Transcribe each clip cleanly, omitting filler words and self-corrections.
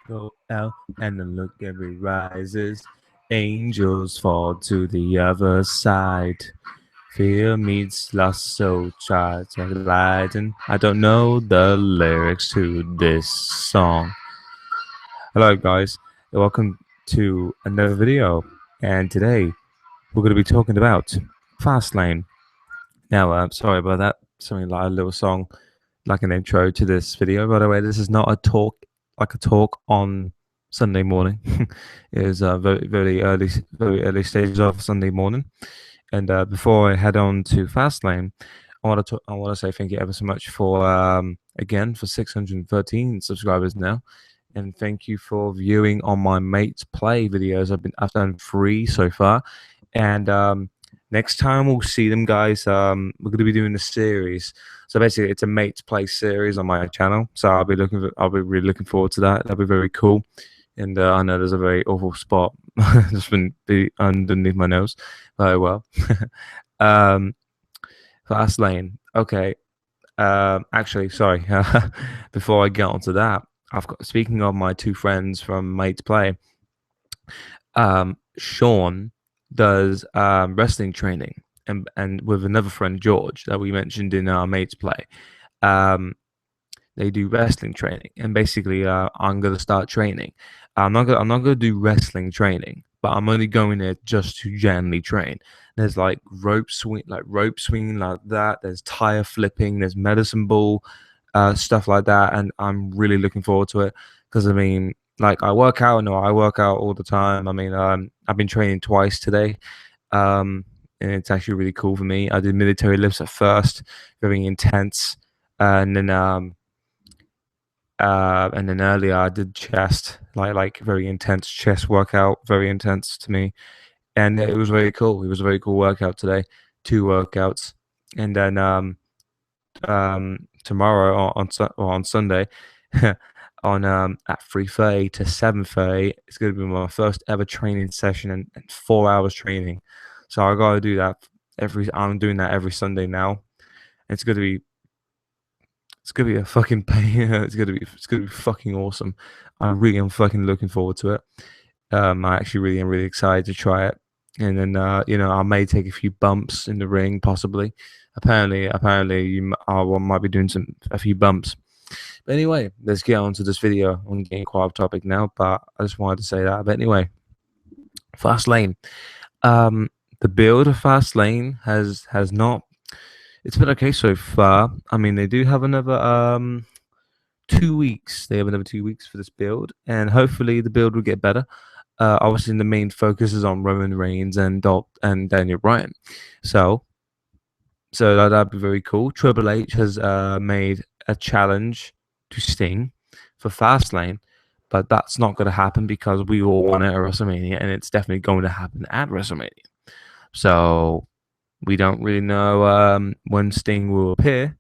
Go out and then look, every rises. Angels fall to the other side. Fear meets lust, so try to lighten. I don't know the lyrics to this song. Hello, guys. Welcome to another video. And today we're going to be talking about Fastlane. Now, sorry about that. Something like a little song, like an intro to this video. By the way, this is not a talk, like a talk on Sunday morning. It is very early stages of Sunday morning. And before I head on to Fastlane, I want to say thank you ever so much for again for 613 subscribers now, and thank you for viewing on my mates play videos. I've done 3 so far, and next time we'll see them, guys. We're going to be doing a series. So basically, it's a mates play series on my channel. So I'll be really looking forward to that. That'll be very cool. And I know there's a very awful spot just been underneath my nose. Very well. um, Fast lane. Okay. Actually, sorry. Before I get onto that, I've got speaking of my 2 friends from Mates Play. Sean does wrestling training, and with another friend George that we mentioned in our Mates Play. Um, they do wrestling training, and basically, I'm gonna start training. I'm not gonna do wrestling training, but I'm only going there just to generally train. There's like rope swinging like that. There's tire flipping. There's medicine ball, stuff like that, and I'm really looking forward to it because I mean, like I work out. No, I work out all the time. I mean, I've been training twice today. And it's actually really cool for me. I did military lifts at first, very intense, and then earlier I did chest, like very intense chest workout, very intense to me, and it was very cool. It was a very cool workout today, 2 workouts, and then tomorrow on Sunday, on at 3:30 to 7:30, it's gonna be my first ever training session and 4 hours training. So I gotta do that every. I'm doing that every Sunday now. It's gonna be a fucking pain. It's gonna be fucking awesome. I'm fucking looking forward to it. I actually really am really excited to try it. And then I may take a few bumps in the ring, possibly. Apparently, might be doing a few bumps. But anyway, let's get on to this video. I'm getting quite off topic now, but I just wanted to say that. But anyway, Fast Lane. The build of Fast Lane has not. It's been okay so far. I mean, they do have another 2 weeks. They have another 2 weeks for this build, and hopefully the build will get better. Obviously, the main focus is on Roman Reigns and Daniel Bryan. So that'd be very cool. Triple H has made a challenge to Sting for Fastlane, but that's not going to happen because we all want it at WrestleMania, and it's definitely going to happen at WrestleMania. So we don't really know when Sting will appear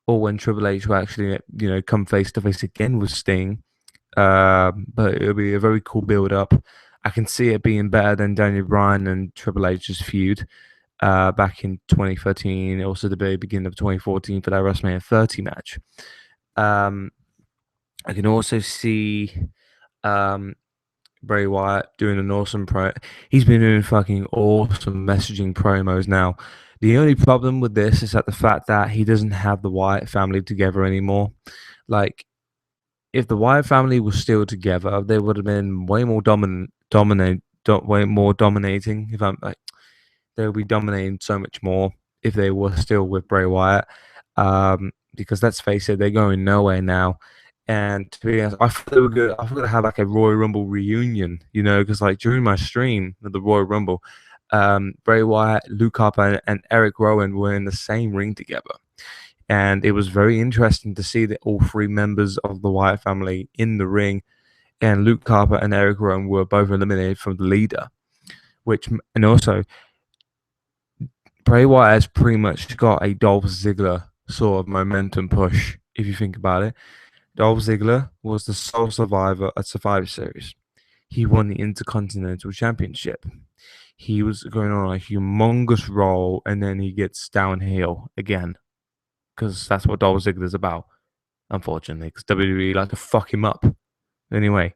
or when Triple H will actually, come face to face again with Sting. But it'll be a very cool build up. I can see it being better than Daniel Bryan and Triple H's feud back in 2013, also the very beginning of 2014 for that WrestleMania 30 match. I can also see Bray Wyatt doing an awesome He's been doing fucking awesome messaging promos now. The only problem with this is that the fact that he doesn't have the Wyatt family together anymore. Like, if the Wyatt family was still together, they would have been way more way more dominating. If I'm like, they would be dominating so much more if they were still with Bray Wyatt. Because let's face it, they're going nowhere now. And to be honest, I thought they were good. I thought they had like a Royal Rumble reunion, because like during my stream of the Royal Rumble, Bray Wyatt, Luke Harper, and Eric Rowan were in the same ring together. And it was very interesting to see that all 3 members of the Wyatt family in the ring, and Luke Harper and Eric Rowan were both eliminated from the leader. And also, Bray Wyatt has pretty much got a Dolph Ziggler sort of momentum push, if you think about it. Dolph Ziggler was the sole survivor at Survivor Series. He won the Intercontinental Championship. He was going on a humongous roll, and then he gets downhill again. Because that's what Dolph Ziggler's about, unfortunately. Because WWE like to fuck him up. Anyway,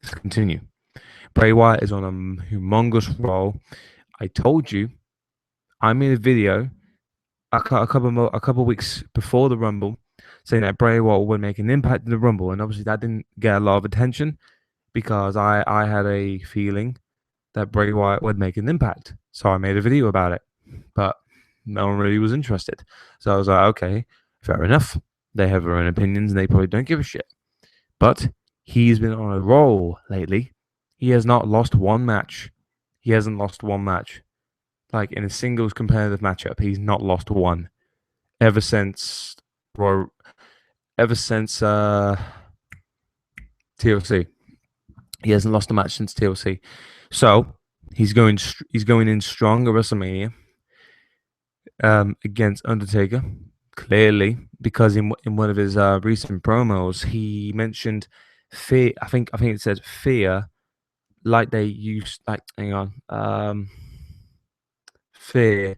let's continue. Bray Wyatt is on a humongous roll. I told you I made a video a couple weeks before the Rumble saying that Bray Wyatt would make an impact in the Rumble, and obviously that didn't get a lot of attention because I had a feeling that Bray Wyatt would make an impact, so I made a video about it, but no one really was interested. So I was like, okay, fair enough. They have their own opinions and they probably don't give a shit. But he's been on a roll lately. He has not lost one match. He hasn't lost one match. Like in a singles competitive matchup, he's not lost one ever since Roy, ever since TLC. He hasn't lost a match since TLC. So he's going in strong at WrestleMania against Undertaker. Clearly, because in one of his recent promos, he mentioned fear. I think it said fear, like they used. Like hang on, fear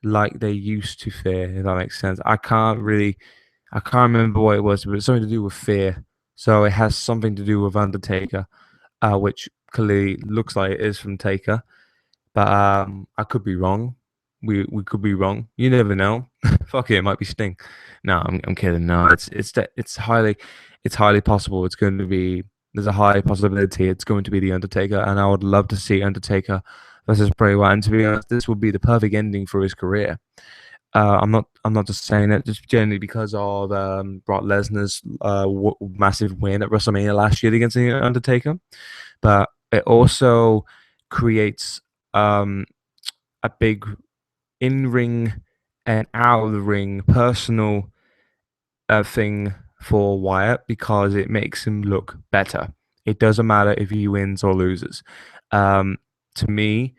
like they used to fear. If that makes sense. I can't remember what it was, but it's something to do with fear. So it has something to do with Undertaker, which clearly looks like it is from Taker. But I could be wrong. We could be wrong. You never know. Fuck it, it might be Sting. No, I'm kidding. No, it's highly possible. It's going to be there's a high possibility it's going to be the Undertaker, and I would love to see Undertaker versus Bray Wyatt. And to be honest, this would be the perfect ending for his career. I'm not just saying it just generally because of Brock Lesnar's massive win at WrestleMania last year against the Undertaker, but it also creates a big in ring and out of the ring personal thing for Wyatt because it makes him look better. It doesn't matter if he wins or loses. To me,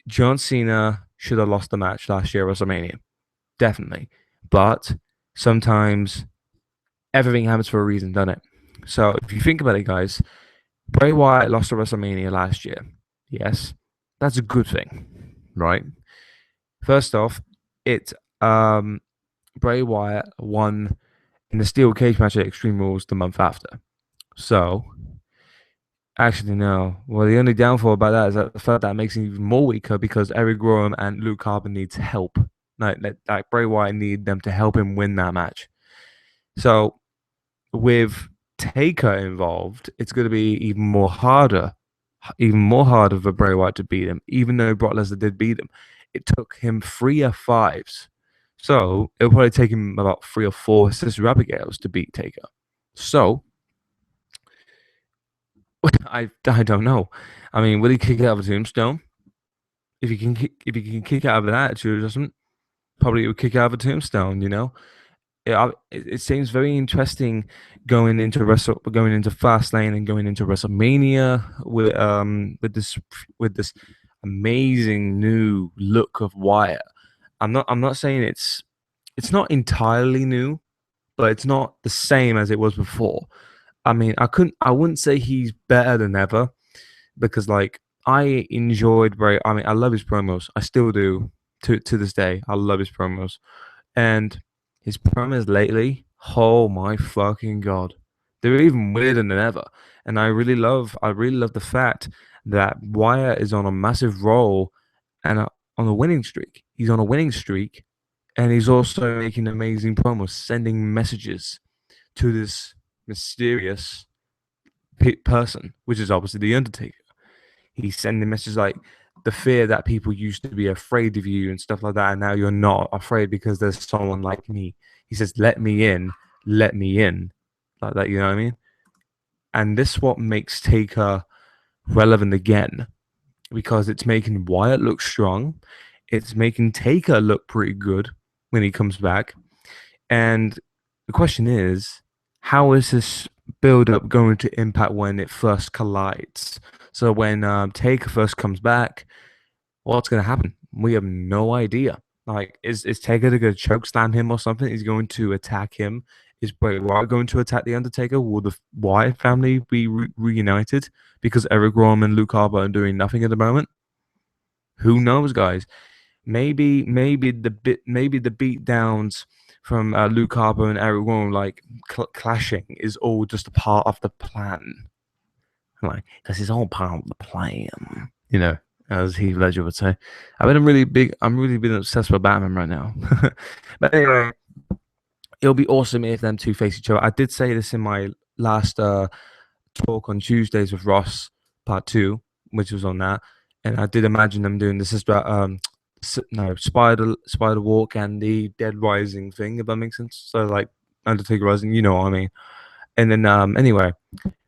John Cena should have lost the match last year at WrestleMania, definitely. But sometimes everything happens for a reason, doesn't it? So if you think about it, guys, Bray Wyatt lost to WrestleMania last year. Yes, that's a good thing, right? First off, it Bray Wyatt won in the steel cage match at Extreme Rules the month after. So actually no. Well, the only downfall about that is that the fact that makes him even more weaker because Eric Rowan and Luke Harper needs help. Like Bray Wyatt need them to help him win that match. So with Taker involved, it's going to be even more harder for Bray Wyatt to beat him. Even though Brock Lesnar did beat him, it took him 3 or 5s. So it'll probably take him about 3 or 4 Sister Abigail's to beat Taker. So I don't know. I mean, will he kick out of a tombstone? If he can kick out of an attitude adjustment, probably he would kick out of a tombstone. You know, it seems very interesting going into Fastlane and going into WrestleMania with this amazing new look of Wyatt. I'm not saying it's not entirely new, but it's not the same as it was before. I mean, I wouldn't say he's better than ever because like I enjoyed very I mean I love his promos. I still do to this day. I love his promos. And his promos lately, oh my fucking god. They're even weirder than ever. And I really love the fact that Wyatt is on a massive roll and on a winning streak. He's on a winning streak and he's also making amazing promos, sending messages to this mysterious person, which is obviously the Undertaker. He's sending messages like the fear that people used to be afraid of you and stuff like that, and now you're not afraid because there's someone like me. He says, let me in," like that. You know what I mean? And this what makes Taker relevant again because it's making Wyatt look strong. It's making Taker look pretty good when he comes back. And the question is, how is this build up going to impact when it first collides? So when Taker first comes back, what's going to happen? We have no idea. Like, is Taker going to choke slam him or something? Is he going to attack him? Is Bray Wyatt going to attack the Undertaker? Will the Wyatt family be reunited because Eric Rowan and Luke Harper are doing nothing at the moment? Who knows, guys? Maybe the beat downs from Luke Harper and Eric Rowan like clashing is all just a part of the plan. like, because it's all part of the plan, you know, as Heath Ledger would say. I'm really big obsessed with Batman right now. But anyway, it'll be awesome if them two face each other. I did say this in my last talk on Tuesdays with Ross, part two, which was on that, and I did imagine them doing this is about no Spider Walk and the Dead Rising thing, if that makes sense. So like Undertaker Rising, you know what I mean. And then anyway,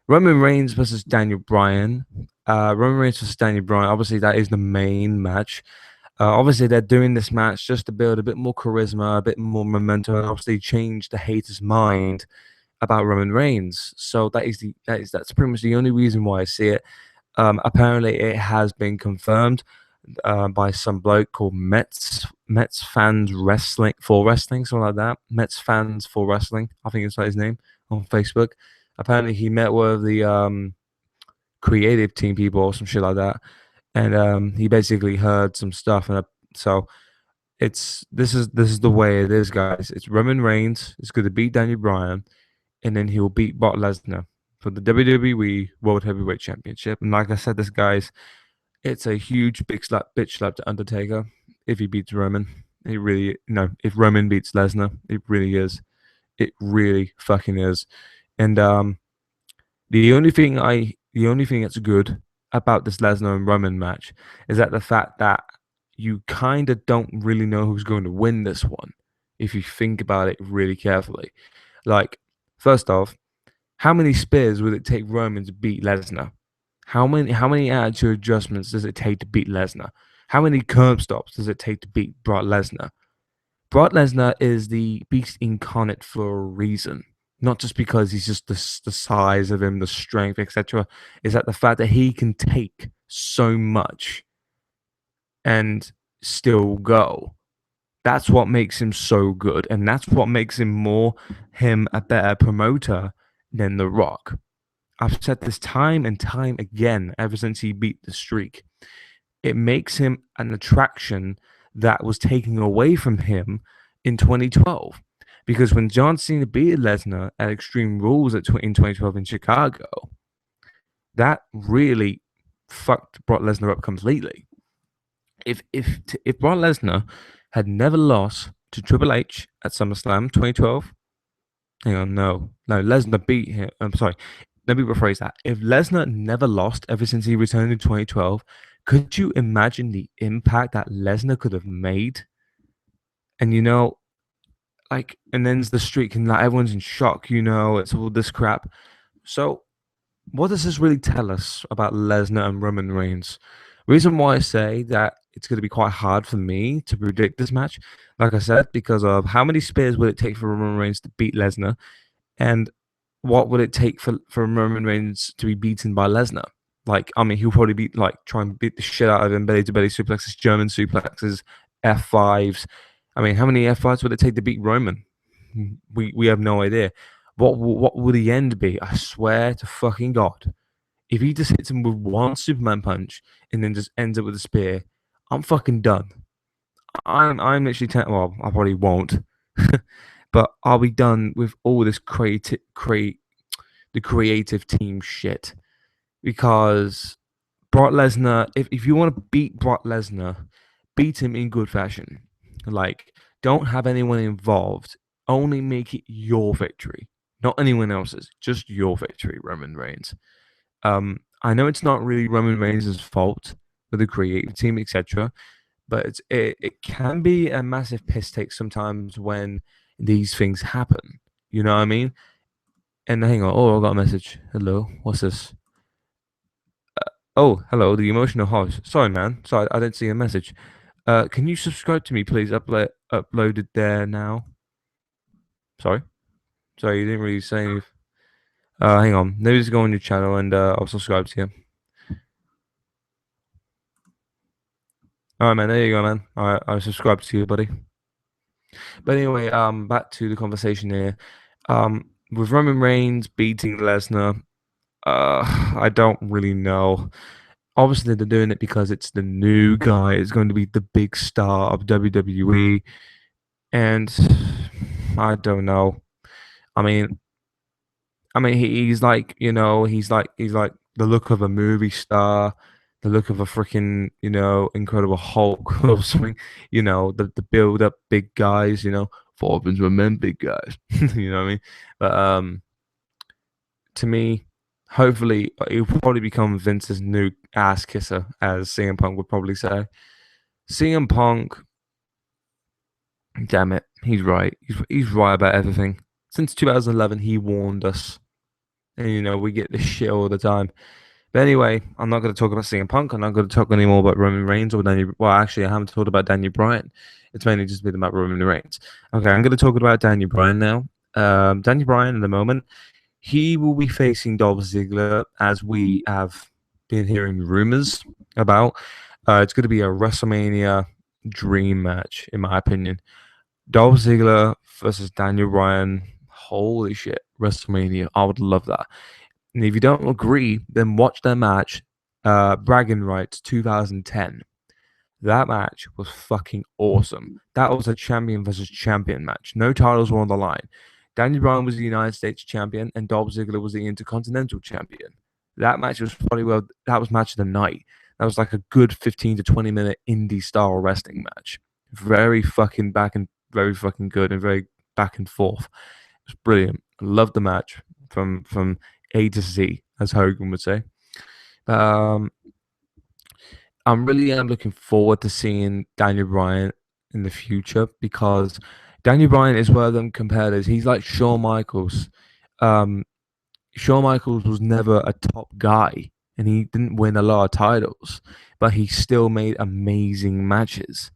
Roman Reigns versus Daniel Bryan. Roman Reigns versus Daniel Bryan. Obviously, that is the main match. Obviously, they're doing this match just to build a bit more charisma, a bit more momentum, and obviously change the haters' mind about Roman Reigns. So that's pretty much the only reason why I see it. Apparently, it has been confirmed by some bloke called Mets fans wrestling for wrestling, something like that. Mets fans for wrestling, I think it's like his name on Facebook. Apparently, he met with the creative team people or some shit like that, and he basically heard some stuff, and so this is the way it is, guys. It's Roman Reigns is going to beat Daniel Bryan, and then he'll beat Brock Lesnar for the WWE World Heavyweight Championship. And like I said, this guy's it's a huge big slap, bitch slap to Undertaker if he beats Roman. It really no, if Roman beats Lesnar, it really is. It really fucking is. And the only thing that's good about this Lesnar and Roman match is that the fact that you kind of don't really know who's going to win this one if you think about it really carefully. Like, first off, how many spears would it take Roman to beat Lesnar? How many attitude adjustments does it take to beat Lesnar? How many curb stops does it take to beat Brock Lesnar? Brock Lesnar is the beast incarnate for a reason, not just because he's just the size of him, the strength, etc. Is that the fact that he can take so much and still go. That's what makes him so good, and that's what makes him a better promoter than The Rock. I've said this time and time again ever since he beat the streak. It makes him an attraction that was taken away from him in 2012. Because when John Cena beat Lesnar at Extreme Rules in 2012 in Chicago, that really fucked Brock Lesnar up completely. If Brock Lesnar had never lost to Triple H at SummerSlam 2012, hang on, no, Lesnar beat him. I'm sorry, let me rephrase that. If Lesnar never lost ever since he returned in 2012, could you imagine the impact that Lesnar could have made? And like, and then the streak, and like everyone's in shock. It's all this crap. So, what does this really tell us about Lesnar and Roman Reigns? Reason why I say that it's going to be quite hard for me to predict this match, like I said, because of how many spears would it take for Roman Reigns to beat Lesnar, and what would it take for Roman Reigns to be beaten by Lesnar? Like, I mean, he'll probably be like try and beat the shit out of him, belly to belly suplexes, German suplexes, F5s. I mean, how many F5s would it take to beat Roman? We have no idea. What would the end be? I swear to fucking God, if he just hits him with one Superman punch and then just ends up with a spear, I'm fucking done. I'm literally well, I probably won't, but I'll be done with all this the creative team shit because Brock Lesnar, if you want to beat Brock Lesnar, beat him in good fashion. Like, don't have anyone involved. Only make it your victory, not anyone else's. Just your victory, Roman Reigns. I know it's not really Roman Reigns' fault for the creative team, etc. But it can be a massive piss take sometimes when these things happen. You know what I mean? And hang on. Oh, I got a message. Hello. What's this? Oh, hello. The emotional host. Sorry, man. Sorry, I didn't see a message. Can you subscribe to me, please? Uploaded there now. Sorry. Sorry, you didn't really say anything. Hang on. Let me just go on your channel and I'll subscribe to you. All right, man. There you go, man. All right, I subscribed to you, buddy. But anyway, back to the conversation here. With Roman Reigns beating Lesnar, I don't really know. Obviously, they're doing it because it's the new guy. It's going to be the big star of WWE, and I don't know. I mean, he's like, he's like the look of a movie star, the look of a freaking, Incredible Hulk or something, the build up big guys, Forbins were men big guys. You know what I mean? But to me, hopefully he'll probably become Vince's new ass kisser, as CM Punk would probably say. CM Punk, damn it, he's right. He's right about everything. Since 2011, he warned us, and we get this shit all the time. But anyway, I'm not going to talk about CM Punk. I'm not going to talk anymore about Roman Reigns or Daniel. Well, actually, I haven't talked about Daniel Bryan. It's mainly just been about Roman Reigns. Okay, I'm going to talk about Daniel Bryan now. Daniel Bryan, in the moment, he will be facing Dolph Ziggler, as we have been hearing rumors about. It's going to be a WrestleMania dream match, in my opinion. Dolph Ziggler versus Daniel Bryan. Holy shit, WrestleMania. I would love that. And if you don't agree, then watch their match, Bragging Rights 2010. That match was fucking awesome. That was a champion versus champion match. No titles were on the line. Daniel Bryan was the United States champion, and Dolph Ziggler was the Intercontinental champion. That match was probably that was match of the night. That was like a good 15 to 20 minute indie style wrestling match. Very fucking very fucking good, and very back and forth. It was brilliant. I loved the match from A to Z, as Hogan would say. Um, I'm really am looking forward to seeing Daniel Bryan in the future, because Daniel Bryan is one of them competitors. He's like Shawn Michaels. Um, Shawn Michaels was never a top guy, and he didn't win a lot of titles, but he still made amazing matches.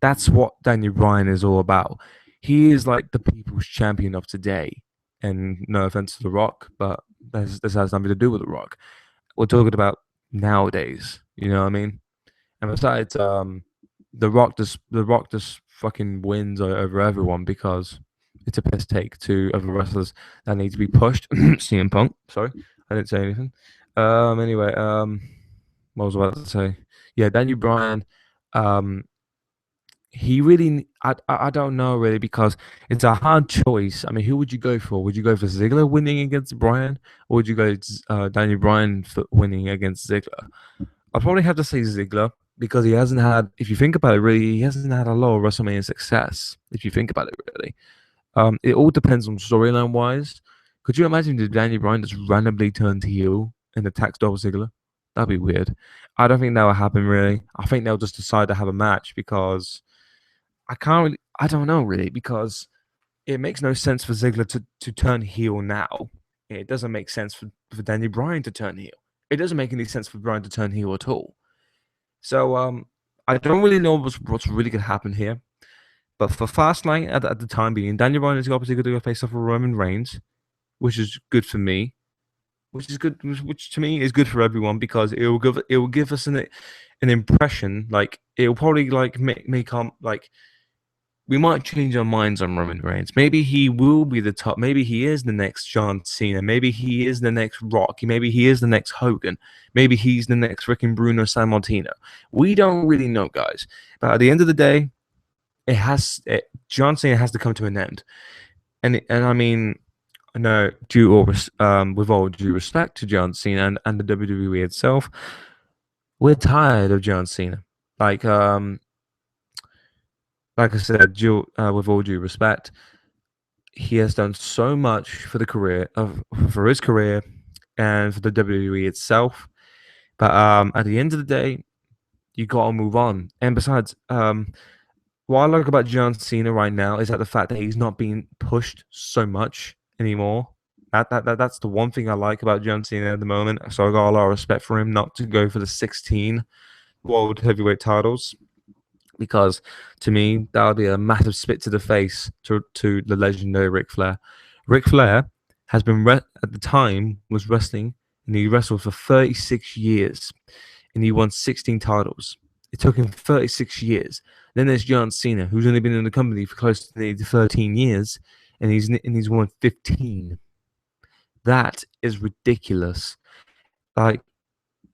That's what Daniel Bryan is all about. He is like the people's champion of today. And no offense to The Rock, but this has nothing to do with The Rock. We're talking about nowadays. You know what I mean? And besides, the Rock just fucking wins over everyone, because it's a piss take to other wrestlers that need to be pushed. CM Punk, sorry, I didn't say anything. Anyway, what was I about to say? Yeah, Daniel Bryan. Um, he really, I don't know really, because it's a hard choice. I mean, who would you go for? Would you go for Ziggler winning against Bryan, or would you go Daniel Bryan for winning against Ziggler? I'd probably have to say Ziggler, because he hasn't had, if you think about it, really, he hasn't had a lot of WrestleMania success. If you think about it, really, it all depends on storyline wise. Could you imagine if Daniel Bryan just randomly turned heel and attacks Dolph Ziggler? That'd be weird. I don't think that will happen, really. I think they'll just decide to have a match, because I don't know really, because it makes no sense for Ziggler to turn heel now. It doesn't make sense for Daniel Bryan to turn heel. It doesn't make any sense for Bryan to turn heel at all. So I don't really know what's really gonna happen here. But for Fastlane at the time being, Daniel Bryan is obviously going to go face off with Roman Reigns, which is good for me. Which is good, which to me is good for everyone, because it will give us an impression, like it will probably like make like we might change our minds on Roman Reigns. Maybe he will be the top. Maybe he is the next John Cena. Maybe he is the next Rock. Maybe he is the next Hogan. Maybe he's the next freaking Bruno Sammartino. We don't really know, guys. But at the end of the day, John Cena has to come to an end. And I mean, no, with all due respect to John Cena and the WWE itself, we're tired of John Cena. Like like I said, with all due respect, he has done so much for his career and for the WWE itself. But at the end of the day, you gotta move on. And besides, what I like about John Cena right now is that the fact that he's not being pushed so much anymore. That's the one thing I like about John Cena at the moment. So I got a lot of respect for him not to go for the 16 world heavyweight titles, because to me that would be a massive spit to the face to the legendary Ric Flair. Ric Flair has been at the time was wrestling, and he wrestled for 36 years, and he won 16 titles. It took him 36 years. Then there's John Cena, who's only been in the company for close to 13 years, and he's won 15. That is ridiculous. Like,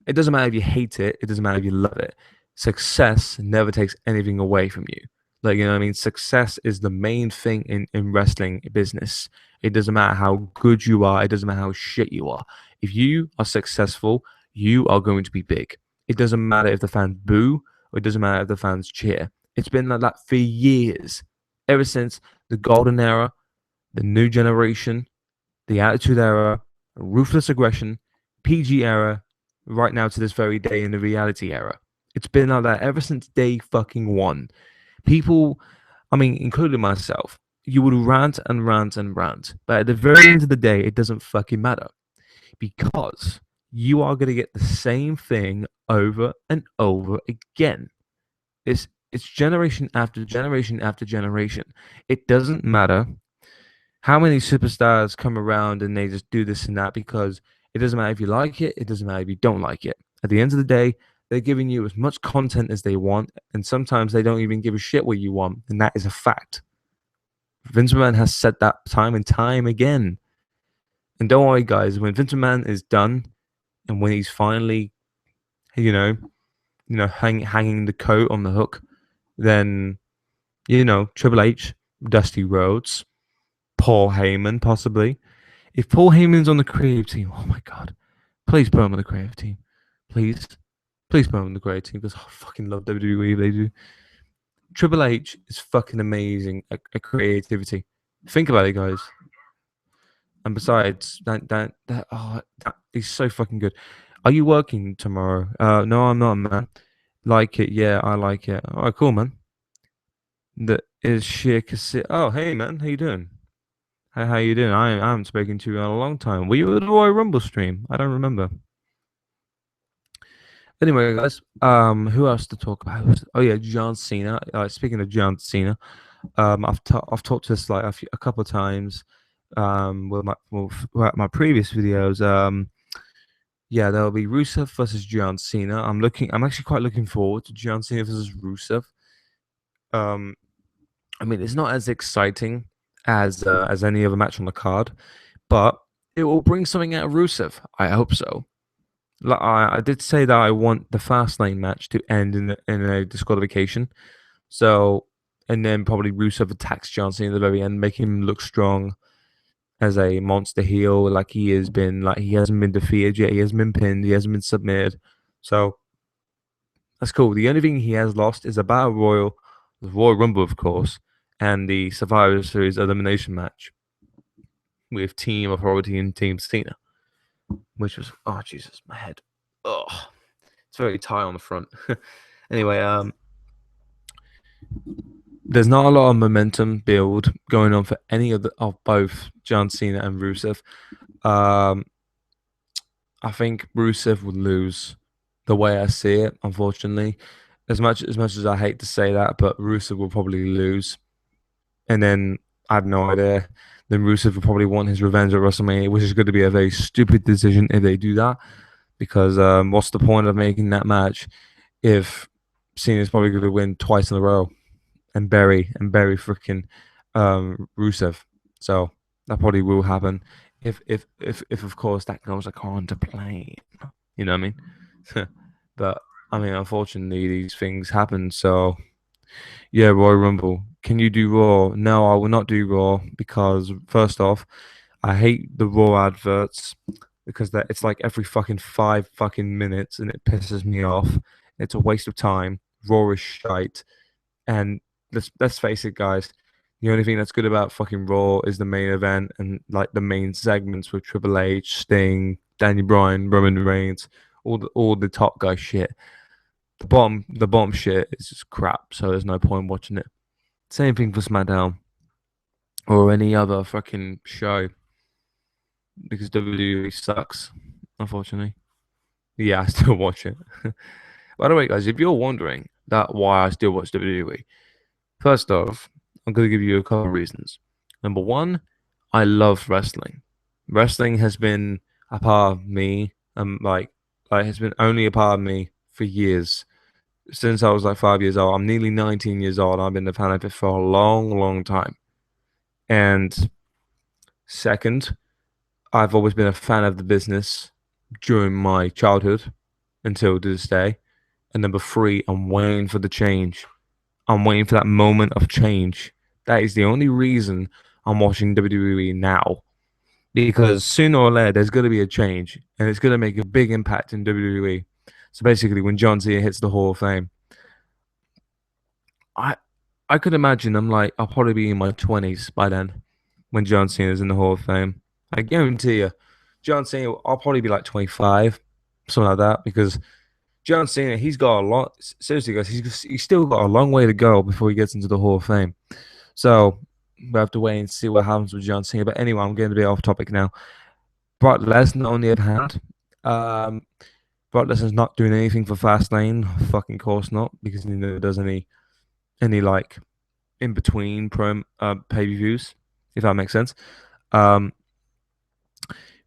it doesn't matter if you hate it. It doesn't matter if you love it. Success never takes anything away from you. Like, you know what I mean? Success is the main thing in wrestling business. It doesn't matter how good you are. It doesn't matter how shit you are. If you are successful, you are going to be big. It doesn't matter if the fans boo or it doesn't matter if the fans cheer. It's been like that for years, ever since the golden era, the new generation, the attitude era, ruthless aggression, PG era, right now to this very day in the reality era. It's been like that ever since day fucking one. People, I mean, including myself, you would rant and rant and rant. But at the very end of the day, it doesn't fucking matter because you are going to get the same thing over and over again. It's generation after generation after generation. It doesn't matter how many superstars come around and they just do this and that because it doesn't matter if you like it, it doesn't matter if you don't like it. At the end of the day, they're giving you as much content as they want, and sometimes they don't even give a shit what you want, and that is a fact. Vince McMahon has said that time and time again. And don't worry, guys, when Vince McMahon is done and when he's finally, hanging the coat on the hook, then, Triple H, Dusty Rhodes, Paul Heyman, possibly. If Paul Heyman's on the creative team, oh my God, please put him on the creative team. Please. Please put him on the creative team because I fucking love WWE. They do. Triple H is fucking amazing at creativity. Think about it, guys. And besides, that he's so fucking good. Are you working tomorrow? No, I'm not, man. Like it, yeah, I like it. All right, cool, man. That is sheer cassette. Oh, hey, man, how you doing? How you doing? I haven't spoken to you in a long time. Were you at the Royal Rumble stream? I don't remember. Anyway, guys, who else to talk about? Oh yeah, John Cena. Speaking of John Cena, I've talked to this like a couple of times, with my previous videos. Yeah, there'll be Rusev versus John Cena. I'm actually quite looking forward to John Cena versus Rusev. Um, I mean, it's not as exciting as any other match on the card, but it will bring something out of Rusev. I hope so. Like I did say that I want the Fastlane match to end in a disqualification. So, and then probably Rusev attacks John Cena at the very end, making him look strong as a monster heel, like he has been. Like he hasn't been defeated yet. He hasn't been pinned. He hasn't been submitted. So that's cool. The only thing he has lost is a Battle Royal, the Royal Rumble, of course, and the Survivor Series elimination match with Team Authority and Team Cena, which was, oh Jesus, my head. Oh, it's very tight on the front. Anyway, there's not a lot of momentum build going on for any of both John Cena and Rusev. I think Rusev would lose the way I see it, unfortunately. As much as I hate to say that, but Rusev will probably lose. And then I have no idea. Then Rusev will probably want his revenge at WrestleMania, which is going to be a very stupid decision if they do that. Because what's the point of making that match if Cena's probably going to win twice in a row and bury freaking Rusev? So that probably will happen if of course that goes according to plan. You know what I mean? But I mean, unfortunately, these things happen. So yeah, Royal Rumble. Can you do Raw? No, I will not do Raw because first off, I hate the Raw adverts because it's like every fucking 5 fucking minutes and it pisses me off. It's a waste of time. Raw is shite. And let's face it, guys. The only thing that's good about fucking Raw is the main event and like the main segments with Triple H, Sting, Daniel Bryan, Roman Reigns, all the top guy shit. The bottom shit is just crap, so there's no point watching it. Same thing for SmackDown or any other fucking show because WWE sucks, unfortunately. Yeah, I still watch it. By the way, guys, if you're wondering that why I still watch WWE, first off, I'm going to give you a couple of reasons. Number one, I love wrestling. Wrestling has been a part of me, like has been only a part of me for years. Since I was like 5 years old. I'm nearly 19 years old. I've been a fan of it for a long, long time. And second, I've always been a fan of the business during my childhood until to this day. And number three, I'm waiting for the change. I'm waiting for that moment of change. That is the only reason I'm watching WWE now. because sooner or later there's going to be a change, and it's going to make a big impact in WWE. So basically, when John Cena hits the Hall of Fame, I I could imagine I'll probably be in my 20s by then when John Cena's in the Hall of Fame. I guarantee you, John Cena, I'll probably be like 25, something like that, because John Cena, he's got a lot. Seriously, guys, he's still got a long way to go before he gets into the Hall of Fame. So we have to wait and see what happens with John Cena. But anyway, I'm getting a bit off topic now. Brock Lesnar, on the other hand, um, Brock Lesnar's not doing anything for Fastlane. Fucking course not, because he never does any like in between pay per views, if that makes sense. Um,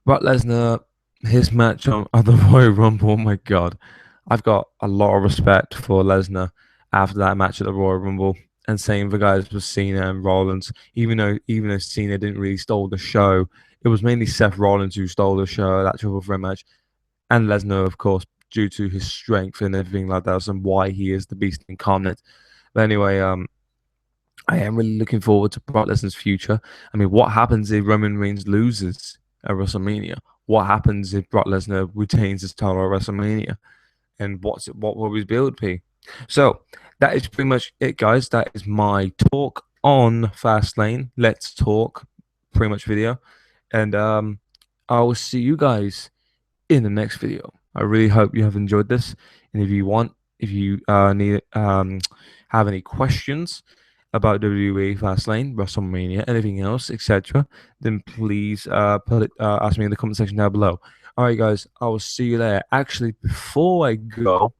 Brock Lesnar, his match on the Royal Rumble. Oh my god, I've got a lot of respect for Lesnar after that match at the Royal Rumble, and same for guys with Cena and Rollins. Even though Cena didn't really stole the show, it was mainly Seth Rollins who stole the show that triple threat match, and Lesnar, of course, due to his strength and everything like that, and why he is the Beast incarnate. But anyway, I am really looking forward to Brock Lesnar's future. I mean, what happens if Roman Reigns loses at WrestleMania? What happens if Brock Lesnar retains his title at WrestleMania? And what will his build be? So that is pretty much it, guys. That is my talk on Fastlane. Let's talk, pretty much video, and I will see you guys in the next video. I really hope you have enjoyed this, and if you need have any questions about WWE Fastlane, WrestleMania, anything else, etc., then please ask me in the comment section down below. All right, guys, I will see you there. Actually, before I go,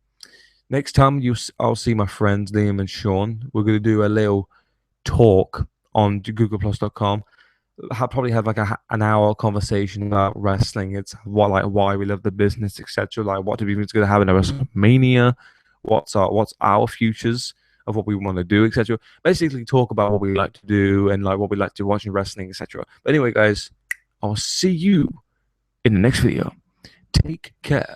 next time I'll see my friends Liam and Sean. We're gonna do a little talk on googleplus.com. I'll probably have like an hour conversation about wrestling. It's why we love the business, etc. Like what do we think is going to happen at WrestleMania? What's our futures of what we want to do, etc. Basically, talk about what we like to do and like what we like to watch in wrestling, etc. But anyway, guys, I'll see you in the next video. Take care.